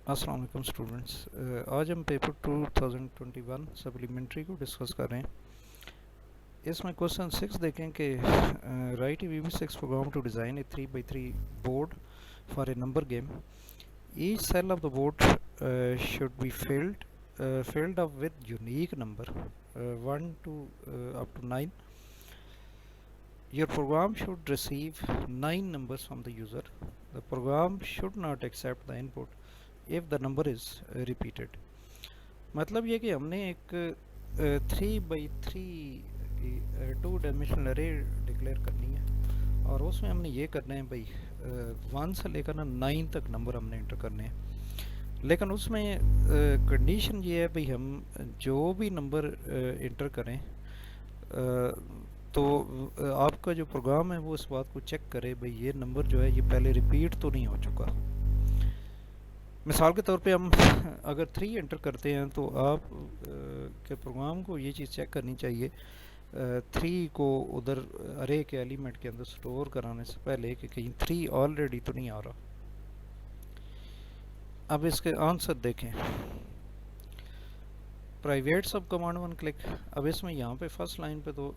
अस्सलाम वालेकुम स्टूडेंट्स। आज हम पेपर 2021 सप्लीमेंट्री को डिस्कस कर रहे हैं। इसमें क्वेश्चन 6 देखें कि write a VB6 program to design a 3x3 board for a number game. Each cell of the board should be filled up with unique number 1 to up to 9. Your program should receive 9 numbers from the user. The program should not accept the input if the number is repeated. मतलब ये कि हमने एक 3x3 two dimensional अरे declare करनी है और उसमें हमने ये करना है भाई 1 से लेकर ना 9 तक नंबर हमने एंटर करने हैं। लेकिन उसमें कंडीशन ये है भाई हम जो भी नंबर एंटर करें तो आपका जो प्रोग्राम है वो इस बात को चेक करे भाई ये नंबर जो है ये पहले रिपीट तो नहीं हो चुका। मिसाल के तौर पे हम अगर 3 एंटर करते हैं तो आप के प्रोग्राम को ये चीज़ चेक करनी चाहिए 3 को उधर अरे के एलिमेंट के अंदर स्टोर कराने से पहले कि कहीं 3 ऑलरेडी तो नहीं आ रहा। अब इसके आंसर देखें। प्राइवेट सब कमांड 1 क्लिक। अब इसमें यहाँ पे फर्स्ट लाइन पे तो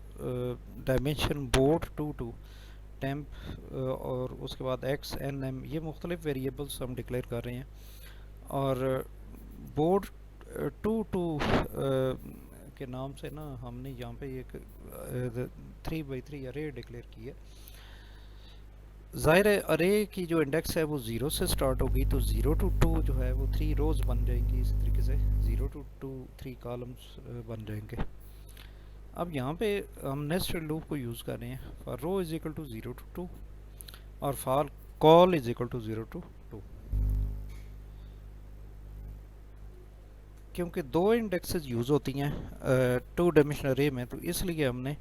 डायमेंशन बोर्ड 2 टेम्प और उसके बाद एक्स एन एम ये मुख्तलिफ वेरिएबल्स हम डिक्लेयर कर रहे हैं और बोर्ड 2 के नाम से ना हमने यहाँ पे एक 3x3 अरे डिक्लेयर की है। ज़ाहिर है अरे की जो इंडेक्स है वो 0 से स्टार्ट होगी तो 0 to 2 जो है वो 3 रोज बन जाएंगी। इस तरीके से 0 to 2 3 कॉलम्स बन जाएंगे। अब यहाँ पे हम नेस्टेड लूप को यूज़ कर रहे हैं for row is equal to 0 to 2 और for col is equal to 0 to 2। क्योंकि 2 इंडेक्सेस यूज़ होती हैं 2 डायमेंशनल अरे में तो इसलिए हमने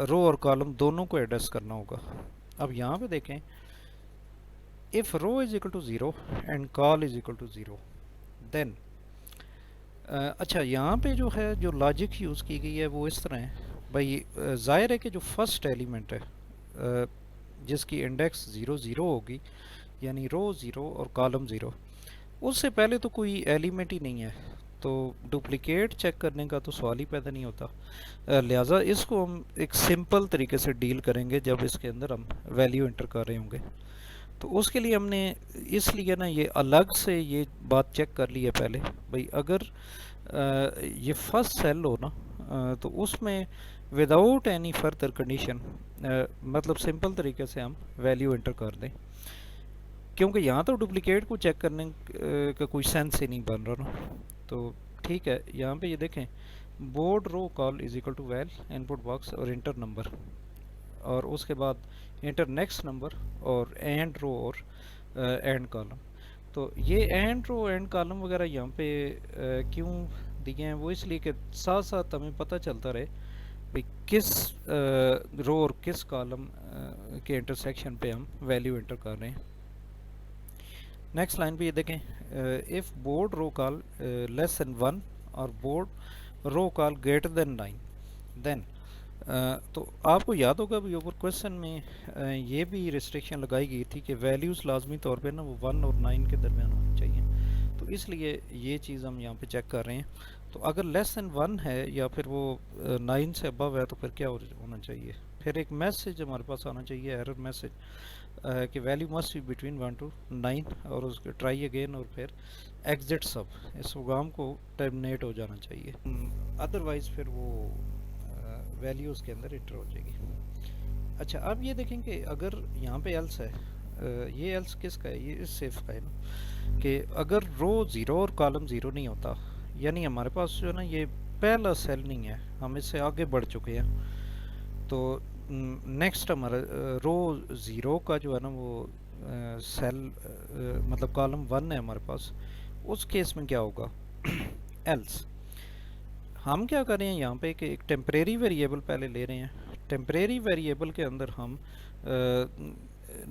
रो और कॉलम दोनों को एड्रेस करना होगा। अब यहाँ पे देखें if row is equal to 0 and col is equal to 0 then अच्छा यहाँ पे जो है जो लॉजिक यूज़ की गई है वो इस तरह है भाई ज़ाहिर है कि जो फर्स्ट एलिमेंट है जिसकी इंडेक्स 0 0 होगी यानी रो 0 और कॉलम 0 उससे पहले तो कोई एलिमेंट ही नहीं है तो डुप्लीकेट चेक करने का तो सवाल ही पैदा नहीं होता। लिहाजा इसको हम एक सिंपल तरीके से डील करेंगे जब इसके अंदर हम वैल्यू एंटर कर रहे होंगे। तो उसके लिए हमने इसलिए ना ये अलग से ये बात चेक कर ली है पहले भाई अगर ये फर्स्ट सेल हो ना तो उसमें विदाउट एनी फर्दर कंडीशन मतलब सिंपल तरीके से हम वैल्यू एंटर कर दें क्योंकि यहाँ तो डुप्लीकेट को चेक करने का कोई सेंस ही नहीं बन रहा ना। तो ठीक है यहाँ पे ये देखें board row call is equal to val input box और इंटर नंबर और उसके बाद इंटर नेक्स्ट नंबर और एंड रो और एंड कॉलम। तो ये एंड रो एंड कॉलम वगैरह यहाँ पे क्यों दिए हैं वो इसलिए कि साथ साथ हमें पता चलता रहे भाई किस रो और किस कॉलम के इंटरसेक्शन पे हम वैल्यू एंटर कर रहे हैं। नेक्स्ट लाइन पे ये देखें if board row col less than 1 और board row col greater than 9 then तो आपको याद होगा भी ऊपर क्वेश्चन में ये भी रिस्ट्रिक्शन लगाई गई थी कि वैल्यूज़ लाजमी तौर पे ना वो 1 और 9 के दरमियान होनी चाहिए। तो इसलिए ये चीज़ हम यहाँ पे चेक कर रहे हैं। तो अगर लेस देन 1 है या फिर वो 9 से अबव है तो फिर क्या होना चाहिए फिर एक मैसेज हमारे पास आना चाहिए एरर मैसेज कि value must be between 1 to 9 और उसके ट्राई अगेन और फिर एग्जिट सब इस प्रोग्राम को टर्मिनेट हो जाना चाहिए अदरवाइज़ फिर वो वैल्यू उसके अंदर इंटर हो जाएगी। अच्छा अब ये देखें कि अगर यहाँ पे एल्स है ये एल्स किसका है ये इस सेफ का है ना कि अगर रो 0 और कॉलम 0 नहीं होता यानी हमारे पास जो है ना ये पहला सेल नहीं है हम इससे आगे बढ़ चुके हैं तो नेक्स्ट हमारा रो 0 का जो है ना वो सेल मतलब कॉलम 1 है हमारे पास उस केस में क्या होगा एल्स हम क्या कर रहे हैं यहाँ पे कि एक टेम्परेरी वेरिएबल पहले ले रहे हैं। टेम्परेरी वेरिएबल के अंदर हम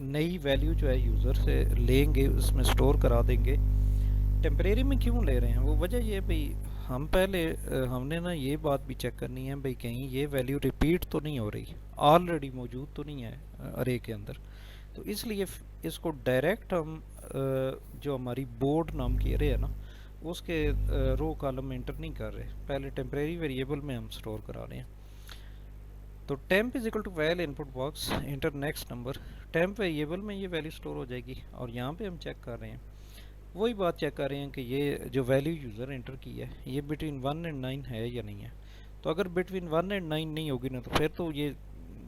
नई वैल्यू जो है यूज़र से लेंगे उसमें स्टोर करा देंगे। टेम्परेरी में क्यों ले रहे हैं वो वजह ये भाई हम पहले हमने ना ये बात भी चेक करनी है भाई कहीं ये वैल्यू रिपीट तो नहीं हो रही ऑलरेडी मौजूद तो नहीं है अरे के अंदर। तो इसलिए इसको डायरेक्ट हम जो हमारी बोर्ड नाम की एरे है ना उसके रो कॉलम में इंटर नहीं कर रहे, पहले टेम्परेरी वेरिएबल में हम स्टोर करा रहे हैं। तो temp is equal to val input box enter next number, temp variable में ये वैल्यू स्टोर हो जाएगी और यहाँ पे हम चेक कर रहे हैं, वही बात चेक कर रहे हैं कि ये जो वैल्यू यूज़र इंटर की है ये बिटवीन 1 एंड 9 है या नहीं है। तो अगर बिटवीन 1 एंड 9 नहीं होगी ना तो फिर तो ये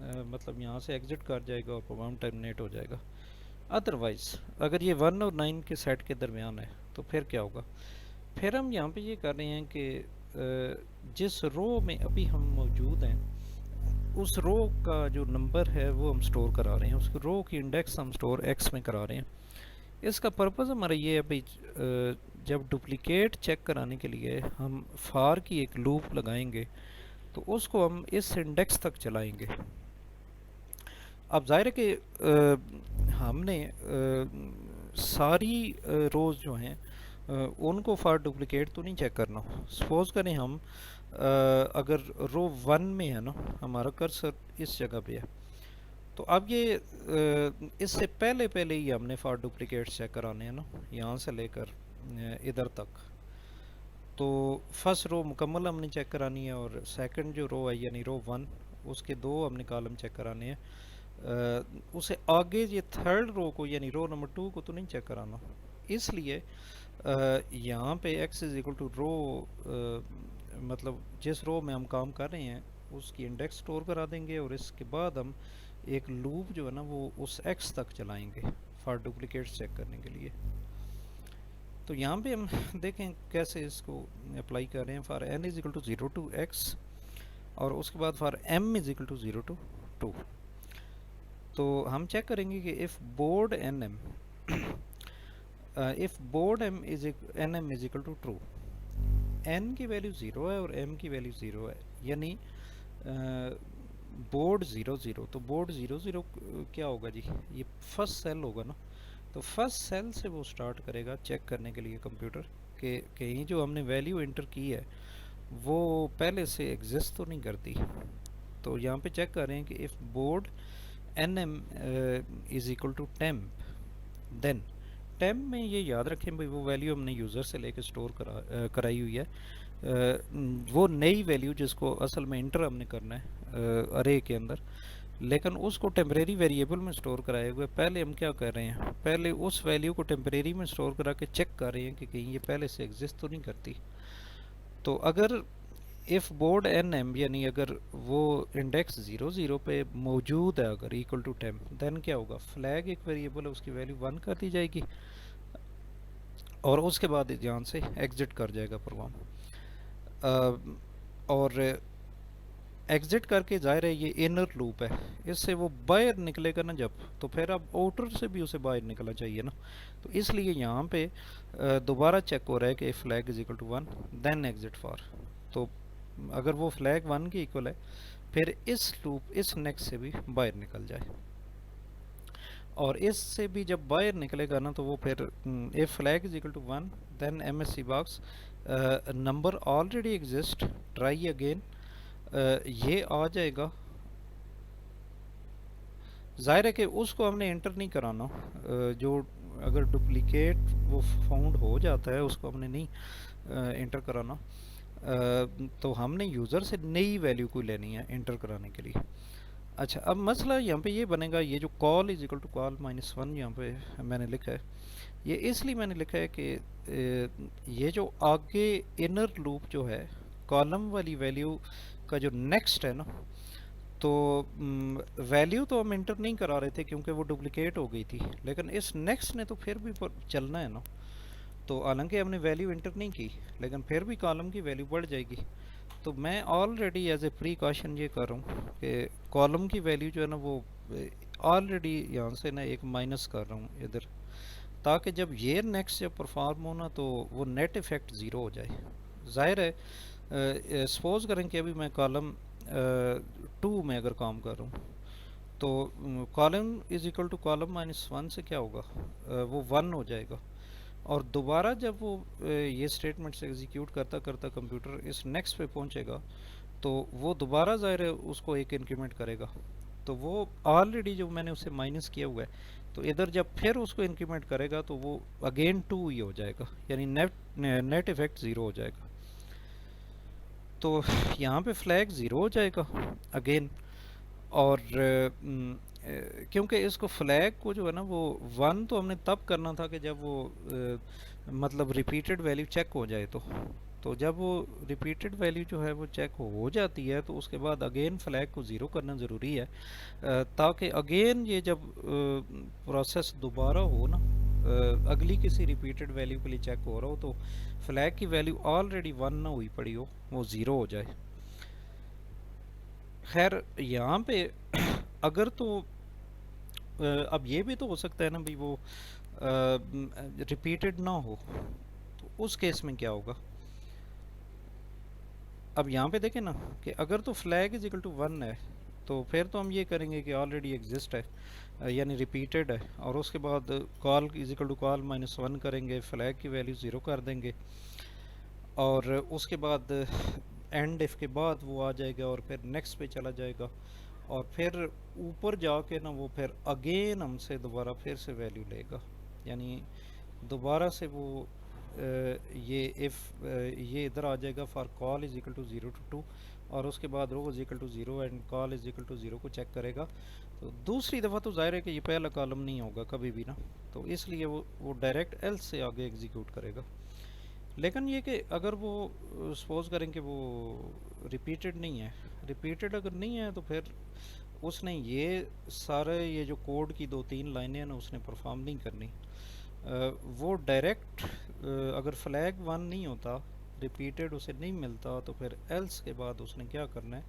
मतलब यहाँ से एग्जिट कर जाएगा और प्रोग्राम टर्मिनेट हो जाएगा। अदरवाइज़ अगर ये 1 और 9 के सेट के दरमियान है तो फिर क्या होगा, फिर हम यहाँ पे ये कर रहे हैं कि जिस रो में अभी हम मौजूद हैं उस रो का जो नंबर है वो हम स्टोर करा रहे हैं, उस रो की इंडेक्स हम स्टोर एक्स में करा रहे हैं। इसका पर्पज़ हमारा ये है भाई जब डुप्लीकेट चेक कराने के लिए हम फार की एक लूप लगाएंगे तो उसको हम इस इंडेक्स तक चलाएंगे। अब जाहिर है कि हमने सारी रोज़ जो हैं उनको फॉर डुप्लीकेट तो नहीं चेक करना। सपोज़ करें हम अगर रो 1 में है ना हमारा कर्सर इस जगह पे है, तो अब ये इससे पहले पहले ही हमने फॉर डुप्लीकेट चेक कराने हैं ना, यहाँ से लेकर इधर तक। तो फर्स्ट रो मुकम्मल हमने चेक करानी है और सेकंड जो रो है यानी रो 1 उसके 2 हमने कॉलम चेक कराने हैं। उसे आगे ये थर्ड रो को यानी रो नंबर 2 को तो नहीं चेक कराना, इसलिए यहाँ पे x इज इक्वल टू रो मतलब जिस रो में हम काम कर रहे हैं उसकी इंडेक्स स्टोर करा देंगे और इसके बाद हम एक लूप जो है ना वो उस x तक चलाएंगे फॉर डुप्लीकेट चेक करने के लिए। तो यहाँ पे हम देखें कैसे इसको अप्लाई कर रहे हैं। For n is equal to 0 to x और उसके बाद for m is equal to 0 to 2। तो हम चेक करेंगे कि if board nm if board nm is equal to true, n की वैल्यू 0 है और m की वैल्यू 0 है यानी बोर्ड 0 0, तो बोर्ड 0 0 क्या होगा जी, ये फर्स्ट सेल होगा ना। तो फर्स्ट सेल से वो स्टार्ट करेगा चेक करने के लिए कंप्यूटर के कहीं जो हमने वैल्यू इंटर की है वो पहले से एग्जिस्ट तो नहीं करती। तो यहाँ पे चेक कर रहे हैं कि if board nm is equal to temp, then temp में ये याद रखें भाई वो वैल्यू हमने यूज़र से लेकर स्टोर कराई हुई है, वो नई वैल्यू जिसको असल में इंटर हमने करना है अरे के अंदर, लेकिन उसको टेम्परेरी वेरिएबल में स्टोर कराए हुए। पहले हम क्या कर रहे हैं, पहले उस वैल्यू को टेम्परेरी में स्टोर करा के चेक कर रहे हैं कि कहीं ये पहले से एग्जिस्ट तो नहीं करती। तो अगर इफ़ बोर्ड nm यानी अगर वो इंडेक्स 0 0 पे मौजूद है अगर इक्वल टू टेम्प, देन क्या होगा, फ्लैग एक वेरिएबल है उसकी वैल्यू 1 कर दी जाएगी और उसके बाद यहाँ से एग्जिट कर जाएगा प्रोग्राम। और एग्जिट करके जाहिर है ये इनर लूप है, इससे वो बाहर निकलेगा ना जब, तो फिर अब आउटर से भी उसे बाहर निकलना चाहिए ना। तो इसलिए यहाँ पे दोबारा चेक हो रहा है कि flag is equal to 1 then exit for. तो अगर वो फ्लैग 1 के इक्वल है फिर इस लूप इस नेक्स्ट से भी बाहर निकल जाए, और इससे भी जब बाहर निकलेगा ना तो वो फिर if flag is equal to 1 then MSC box number already exist try again, ये आ जाएगा। जाहिर है कि उसको हमने एंटर नहीं कराना, जो अगर डुप्लीकेट वो फाउंड हो जाता है उसको हमने नहीं एंटर कराना, तो हमने यूज़र से नई वैल्यू को लेनी है एंटर कराने के लिए। अच्छा, अब मसला यहाँ पे ये बनेगा, ये जो call is equal to call -1 यहाँ पे मैंने लिखा है, ये इसलिए मैंने लिखा है कि ये जो आगे इनर लूप जो है कॉलम वाली वैल्यू का जो नेक्स्ट है ना, तो वैल्यू तो हम इंटर नहीं करा रहे थे क्योंकि वो डुप्लीकेट हो गई थी, लेकिन इस नेक्स्ट ने तो फिर भी चलना है ना। तो हालांकि हमने वैल्यू इंटर नहीं की लेकिन फिर भी कॉलम की वैल्यू बढ़ जाएगी। तो मैं ऑलरेडी एज ए प्रीकॉशन ये कर रहा हूँ कि कॉलम की वैल्यू जो है ना वो ऑलरेडी यहाँ से ना एक माइनस कर रहा हूँ इधर, ताकि जब ये नेक्स्ट जब परफॉर्म हो ना तो वो नेट इफ़ेक्ट ज़ीरो हो जाए। ज़ाहिर है सपोज करें कि अभी मैं कॉलम 2 में अगर काम कर रहा हूँ तो column is equal to column -1 से क्या होगा, वो 1 हो जाएगा, और दोबारा जब वो ये स्टेटमेंट से एग्जीक्यूट करता करता कंप्यूटर इस नेक्स्ट पे पहुंचेगा तो वो दोबारा ज़ाहिर है उसको एक इंक्रीमेंट करेगा। तो वो ऑलरेडी जो मैंने उसे माइनस किया हुआ है तो इधर जब फिर उसको इंक्रीमेंट करेगा तो वो अगेन 2 ही हो जाएगा, यानी नेट इफेक्ट 0 हो जाएगा। तो यहाँ पे फ्लैग 0 हो जाएगा अगेन। और क्योंकि इसको फ्लैग को जो है ना वो 1 तो हमने तब करना था कि जब वो मतलब रिपीटेड वैल्यू चेक हो जाए। तो जब वो रिपीटेड वैल्यू जो है वो चेक हो जाती है तो उसके बाद अगेन फ्लैग को ज़ीरो करना ज़रूरी है, ताकि अगेन ये जब प्रोसेस दोबारा हो ना, अगली किसी रिपीटेड वैल्यू के लिए चेक हो रहा हो तो फ्लैग की वैल्यू ऑलरेडी 1 ना हुई पड़ी हो, वो ज़ीरो हो जाए। खैर यहाँ पे अगर तो अब ये भी तो हो सकता है ना भाई वो रिपीटेड ना हो, तो उस केस में क्या होगा। अब यहाँ पे देखें ना कि अगर तो फ्लैग इज इक्वल टू 1 है तो फिर तो हम ये करेंगे कि ऑलरेडी एग्जिस्ट है, यानी रिपीटेड है, और उसके बाद call is equal to call -1 करेंगे, फ्लैग की वैल्यू 0 कर देंगे, और उसके बाद एंड इफ के बाद वो आ जाएगा और फिर नेक्स्ट पे चला जाएगा, और फिर ऊपर जाके ना वो फिर अगेन हमसे दोबारा फिर से वैल्यू लेगा, यानी दोबारा से वो ये इफ़ ये इधर आ जाएगा for col is equal to 0 to 2, और उसके बाद row is equal to 0 and col is equal to 0 को चेक करेगा। तो दूसरी दफ़ा तो जाहिर है कि ये पहला कॉलम नहीं होगा कभी भी ना, तो इसलिए वो डायरेक्ट एल्स से आगे एग्जीक्यूट करेगा। लेकिन ये कि अगर वो सपोज करें कि वो रिपीटेड नहीं है, रिपीटेड अगर नहीं है तो फिर उसने ये सारे ये जो कोड की 2-3 लाइनें हैं ना उसने परफॉर्म नहीं करनी। वो डायरेक्ट अगर फ्लैग 1 नहीं होता, रिपीटेड उसे नहीं मिलता, तो फिर एल्स के बाद उसने क्या करना है,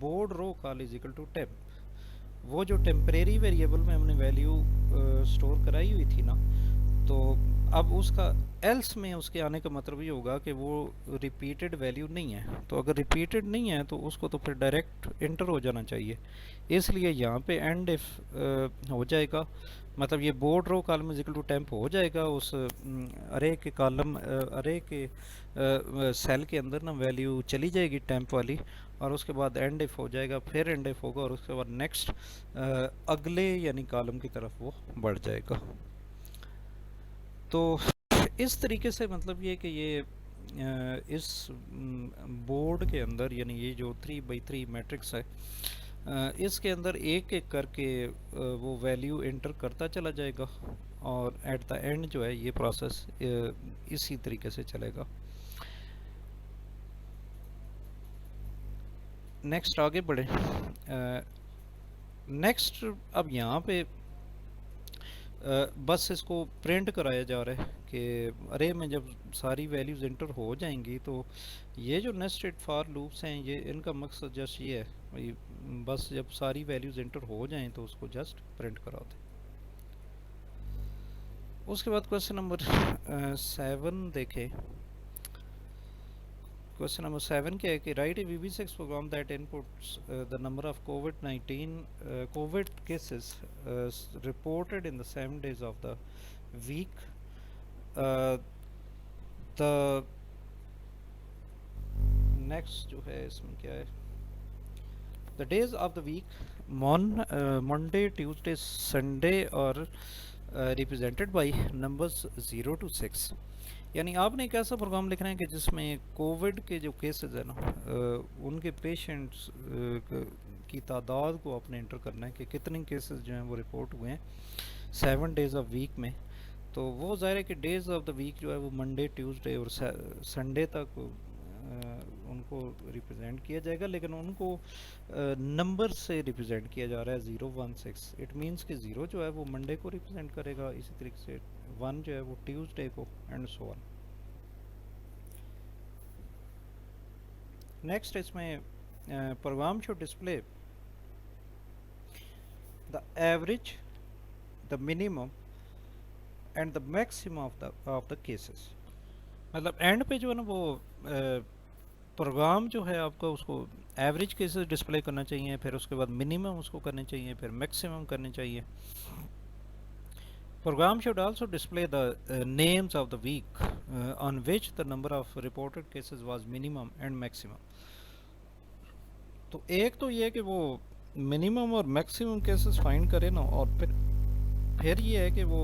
board row call is equal to temp, वो जो टेम्परेरी वेरिएबल में हमने वैल्यू स्टोर कराई हुई थी ना, तो अब उसका एल्स में उसके आने का मतलब ये होगा कि वो रिपीटेड वैल्यू नहीं है। तो अगर रिपीटेड नहीं है तो उसको तो फिर डायरेक्ट इंटर हो जाना चाहिए, इसलिए यहाँ पे एंड इफ हो जाएगा, मतलब ये board row column is equal to temp हो जाएगा, उस अरे के कॉलम अरे के सेल के अंदर ना वैल्यू चली जाएगी टेम्प वाली, और उसके बाद एंड इफ हो जाएगा, फिर एंड इफ होगा, और उसके बाद नेक्स्ट अगले यानी कॉलम की तरफ वो बढ़ जाएगा। तो इस तरीके से मतलब ये कि ये इस बोर्ड के अंदर, यानी ये जो 3x3 मैट्रिक्स है, इसके अंदर एक एक करके वो वैल्यू एंटर करता चला जाएगा, और एट द एंड जो है ये प्रोसेस इसी तरीके से चलेगा। नेक्स्ट आगे बढ़े। नेक्स्ट अब यहाँ पे बस इसको प्रिंट कराया जा रहा है कि अरे में जब सारी वैल्यूज़ इंटर हो जाएंगी तो ये जो नेस्टेड फॉर लूप्स हैं ये इनका मकसद जस्ट ये है भाई, बस जब सारी वैल्यूज़ इंटर हो जाएं तो उसको जस्ट प्रिंट करा दें। उसके बाद क्वेश्चन नंबर 7 देखें। क्वेश्चन नंबर 7 क्या है कि write a VB6 program that inputs the number of covid cases reported in the 7 days of the week. The next जो है इसमें क्या है, the days of the week Monday Tuesday Sunday और रिप्रेजेंटेड बाय नंबर्स 0 to 6। यानी आपने एक ऐसा प्रोग्राम लिखना है कि जिसमें कोविड के जो केसेस है ना, उनके पेशेंट्स की तादाद को आपने इंटर करना है कि कितने केसेस जो हैं वो रिपोर्ट हुए हैं 7 days ऑफ वीक में। तो वो ज़ाहिर है कि डेज़ ऑफ द वीक जो है वो मंडे ट्यूसडे और संडे तक उनको रिप्रेजेंट किया जाएगा, लेकिन उनको नंबर से रिप्रेजेंट किया जा रहा है 0 1 6। इट मींस कि 0 जो है वो मंडे को रिप्रेजेंट करेगा, इसी तरीके से 1 जो है वो ट्यूसडे को, एंड सो ऑन। नेक्स्ट इसमें program show display the average, the minimum and the maximum of the cases. मतलब एंड पे जो है ना वो प्रोग्राम जो है आपका उसको एवरेज केसेस डिस्प्ले करना चाहिए, फिर उसके बाद मिनिमम उसको करने चाहिए, फिर मैक्सिमम करने चाहिए। Program should also display the names of the week on which the number of reported cases was minimum and maximum। तो एक तो ये कि वो मिनिमम और मैक्सिमम केसेस फाइंड करे ना, और फिर फिर ये है कि वो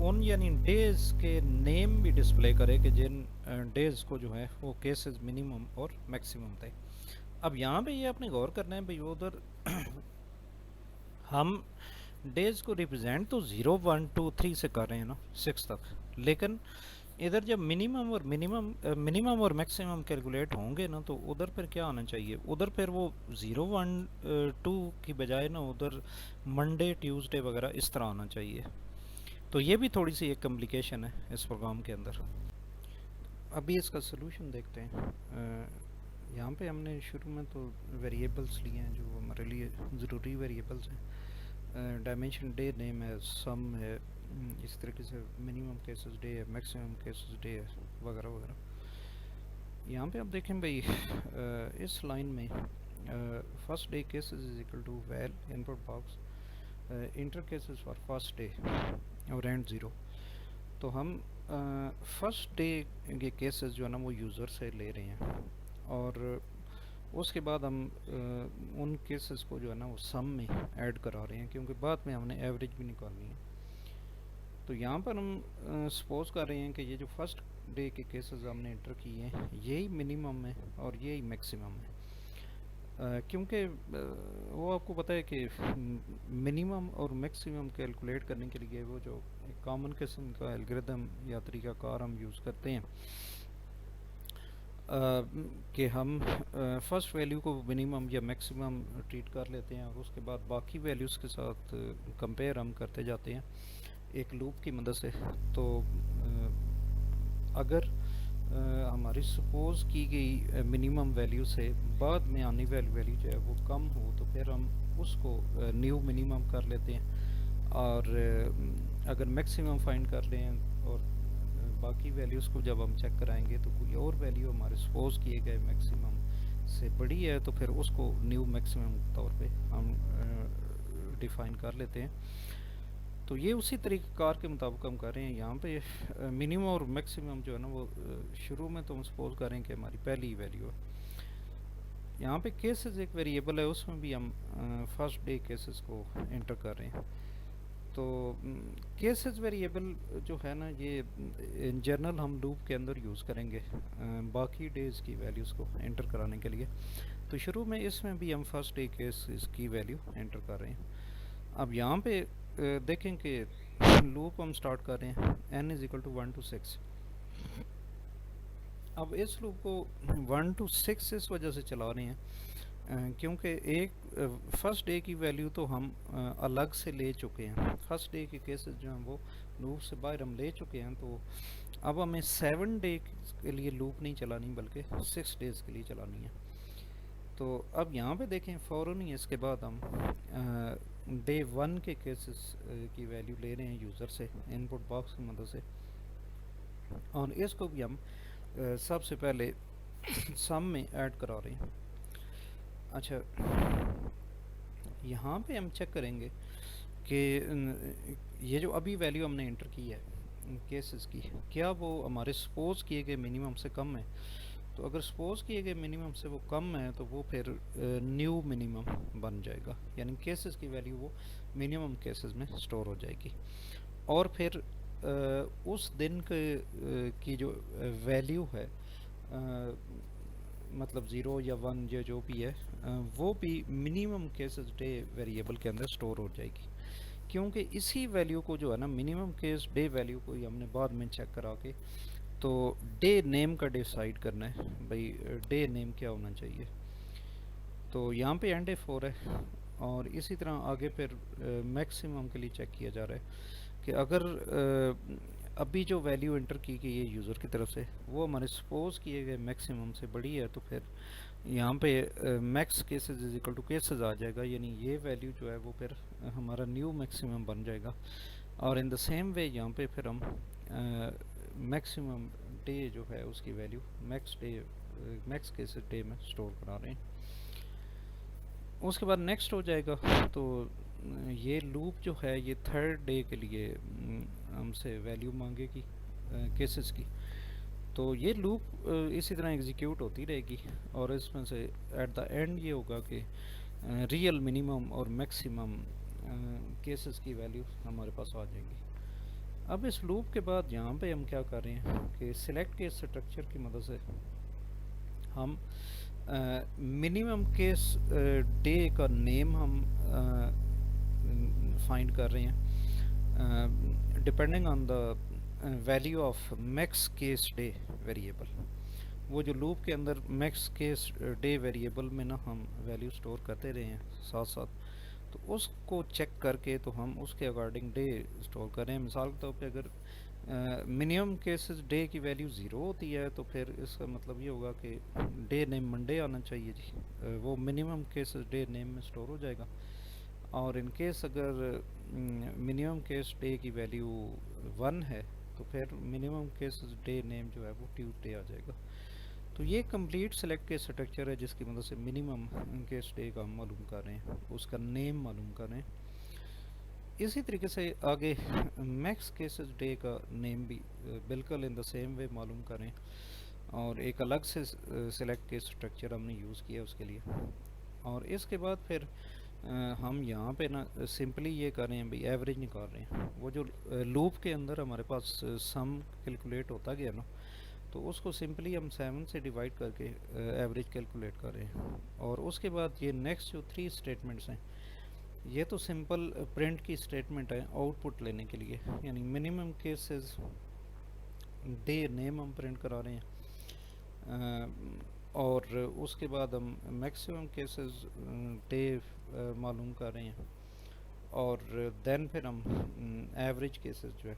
उन यानी डेज के नेम भी डिस्प्ले करे कि जिन डेज को जो है वो केसेस मिनिमम और मैक्सिमम थे। अब यहाँ पे ये आपने गौर करना है भाई, उधर हम डेज को रिप्रेजेंट तो 0 1 2 3 से कर रहे हैं ना 6 तक, लेकिन इधर जब मिनिमम और मैक्सिमम कैलकुलेट होंगे ना तो उधर फिर क्या आना चाहिए, उधर फिर वो 0 1 2 की बजाय ना उधर मंडे ट्यूसडे वगैरह इस तरह आना चाहिए। तो ये भी थोड़ी सी एक कॉम्प्लिकेशन है इस प्रोग्राम के अंदर। अभी इसका सोल्यूशन देखते हैं। यहाँ पे हमने शुरू में तो वेरिएबल्स लिए हैं जो हमारे लिए ज़रूरी वेरिएबल्स हैं। डायमेंशन डे नेम है, सम है, इस तरीके से मिनिमम केसेस डे है, मैक्सिमम केसेस डे है, वगैरह वगैरह। यहाँ पे आप देखें भाई, इस लाइन में first day cases is equal to val input box enter cases for first day और एंड ज़ीरो। तो हम फर्स्ट डे के केसेस जो है ना वो यूज़र से ले रहे हैं, और उसके बाद हम उन केसेस को जो है ना वो सम में ऐड करा रहे हैं, क्योंकि बाद में हमने एवरेज भी निकालनी है। तो यहाँ पर हम सपोज कर रहे हैं कि ये जो फर्स्ट डे के केसेस हमने इंटर किए हैं यही मिनिमम है और यही मैक्सिमम है। क्योंकि वो आपको पता है कि मिनिमम और मैक्सिमम कैलकुलेट करने के लिए वो जो एक कॉमन किस्म का एल्गोरिथम या तरीक़ाकार हम यूज़ करते हैं कि हम फर्स्ट वैल्यू को मिनिमम या मैक्सिमम ट्रीट कर लेते हैं और उसके बाद बाकी वैल्यूज़ के साथ कंपेयर हम करते जाते हैं एक लूप की मदद से। तो अगर हमारी सपोज की गई मिनिमम वैल्यू से बाद में आने वाली वैल्यू जो है वो कम हो तो फिर हम उसको न्यू मिनिमम कर लेते हैं, और अगर मैक्सिमम फाइंड कर लें और बाकी वैल्यूज़ को जब हम चेक कराएंगे तो कोई और वैल्यू हमारे सपोज किए गए मैक्सिमम से बड़ी है तो फिर उसको न्यू मैक्सिमम तौर पे हम डिफ़ाइन कर लेते हैं। तो ये उसी तरीक़ेकार के मुताबिक हम कर रहे हैं। यहाँ पे मिनिमम और मैक्सिमम जो है ना वो शुरू में तो हम सपोज करें कि हमारी पहली वैल्यू है। यहाँ पे केसेस एक वेरिएबल है, उसमें भी हम फर्स्ट डे केसेस को एंटर कर रहे हैं। तो केसेस वेरिएबल जो है ना ये इन जनरल हम लूप के अंदर यूज़ करेंगे बाकी डेज़ की वैल्यूज़ को एंटर कराने के लिए। तो शुरू में इसमें भी हम फर्स्ट डे केसेस की वैल्यू एंटर कर रहे हैं। अब यहाँ पे देखें कि लूप हम स्टार्ट कर रहे हैं n is equal to 1 to 6। अब इस लूप को 1 to 6 इस वजह से चला रहे हैं क्योंकि एक फर्स्ट डे की वैल्यू तो हम अलग से ले चुके हैं, फर्स्ट डे के केसेस जो हैं वो लूप से बाहर हम ले चुके हैं। तो अब हमें 7 डे के लिए लूप नहीं चलानी बल्कि 6 डेज़ के लिए चलानी है। तो अब यहाँ पे देखें फ़ौरन ही इसके बाद हम डे 1 के केसेस की वैल्यू ले रहे हैं यूज़र से इनपुट बॉक्स की मदद से, और इसको भी हम सबसे पहले सम में ऐड करा रहे हैं। अच्छा, यहाँ पे हम चेक करेंगे कि ये जो अभी वैल्यू हमने एंटर की है केसेस की, क्या वो हमारे सपोज किए गए मिनिमम से कम है। तो अगर सपोज किए गए मिनिमम से वो कम है तो वो फिर न्यू मिनिमम बन जाएगा, यानी केसेस की वैल्यू वो मिनिमम केसेस में स्टोर हो जाएगी। और फिर उस दिन के की जो वैल्यू है मतलब 0 या 1 या जो भी है वो भी मिनिमम केसेस डे वेरिएबल के अंदर स्टोर हो जाएगी, क्योंकि इसी वैल्यू को जो है ना मिनिमम केस डे वैल्यू को ही हमने बाद में चेक करा के तो डे नेम का डिसाइड करना है भाई डे नेम क्या होना चाहिए। तो यहाँ पे एंड 4 है, और इसी तरह आगे फिर मैक्सिमम के लिए चेक किया जा रहा है कि अगर अभी जो वैल्यू एंटर की गई है यूज़र की तरफ से वो हमारे सपोज किए गए मैक्सिमम से बड़ी है तो फिर यहाँ पे max cases is equal to cases आ जाएगा, यानी ये वैल्यू जो है वो फिर हमारा न्यू मैक्सिमम बन जाएगा। और इन द सेम वे यहाँ पे फिर हम मैक्सिमम डे जो है उसकी वैल्यू मैक्स केसेस डे में स्टोर करा रहे हैं। उसके बाद नेक्स्ट हो जाएगा, तो ये लूप जो है ये थर्ड डे के लिए हमसे वैल्यू मांगेगी केसेस की। तो ये लूप इसी तरह एग्जीक्यूट होती रहेगी और इसमें से एट द एंड ये होगा कि रियल मिनिमम और मैक्सिमम केसेस की वैल्यू हमारे पास आ जाएंगी। अब इस लूप के बाद यहाँ पे हम क्या कर रहे हैं कि सिलेक्ट केस स्ट्रक्चर की मदद से हम मिनिमम केस डे का नेम हम फाइंड कर रहे हैं depending on the value of max case day variable. वो जो लूप के अंदर मैक्स केस डे वेरिएबल में ना हम वैल्यू स्टोर करते रहे हैं साथ साथ, तो उसको चेक करके तो हम उसके अकॉर्डिंग डे स्टोर करें। मिसाल के तौर पे अगर मिनिमम केसेस डे की वैल्यू ज़ीरो होती है तो फिर इसका मतलब ये होगा कि डे नेम मंडे आना चाहिए जी। वो मिनिमम केसेस डे नेम में स्टोर हो जाएगा। और इन केस अगर मिनिमम केस डे की वैल्यू 1 है तो फिर मिनिमम केसेस डे नेम जो है वो ट्यूसडे आ जाएगा। तो ये कंप्लीट सेलेक्ट केस स्ट्रक्चर है जिसकी मदद से मिनिमम केस डे का हम मालूम कर रहे हैं, उसका नेम मालूम कर रहे हैं। इसी तरीके से आगे मैक्स केसेस डे का नेम भी बिल्कुल इन द सेम वे मालूम करें, और एक अलग से सिलेक्ट केस स्ट्रक्चर हमने यूज़ किया उसके लिए। और इसके बाद फिर हम यहाँ पे ना सिंपली ये कर रहे हैं भाई एवरेज निकाल रहे हैं। वो जो लूप के अंदर हमारे पास सम कैलकुलेट होता गया ना, तो उसको सिंपली हम 7 से डिवाइड करके एवरेज कैलकुलेट कर रहे हैं। और उसके बाद ये नेक्स्ट जो 3 स्टेटमेंट्स हैं, ये तो सिंपल प्रिंट की स्टेटमेंट है आउटपुट लेने के लिए, यानी मिनिमम केसेस डे नेम हम प्रिंट करा रहे हैं और उसके बाद हम मैक्सिमम केसेस डे मालूम कर रहे हैं, और देन फिर हम एवरेज केसेस जो है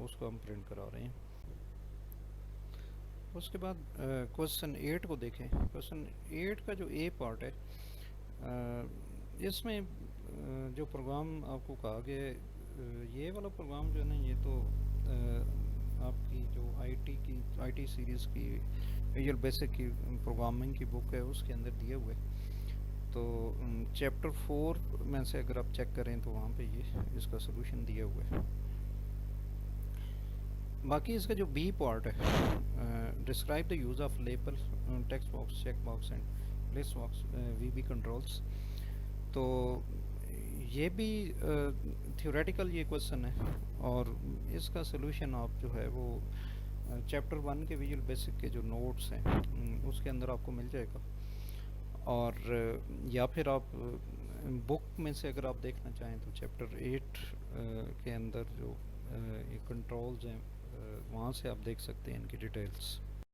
उसको हम प्रिंट करा रहे हैं। उसके बाद क्वेश्चन 8 को देखें। क्वेश्चन 8 का जो ए पार्ट है, इसमें जो प्रोग्राम आपको कहा गया है, ये वाला प्रोग्राम जो है ना, ये तो आपकी जो आईटी सीरीज़ की विजुअल बेसिक की प्रोग्रामिंग की बुक है उसके अंदर दिए हुए। तो चैप्टर 4 में से अगर आप चेक करें तो वहाँ पे ये इसका सोल्यूशन दिया हुआ है। बाकी इसका जो बी पार्ट है, describe the use of label, text box, check box and list box, VB controls. तो ये भी थ्योरेटिकल ये क्वेश्चन है, और इसका सोल्यूशन आप जो है वो चैप्टर 1 के विजुअल बेसिक के जो नोट्स हैं उसके अंदर आपको मिल जाएगा। और या फिर आप बुक में से अगर आप देखना चाहें तो चैप्टर 8 के अंदर जो ये कंट्रोल्स हैं वहाँ से आप देख सकते हैं इनकी डिटेल्स।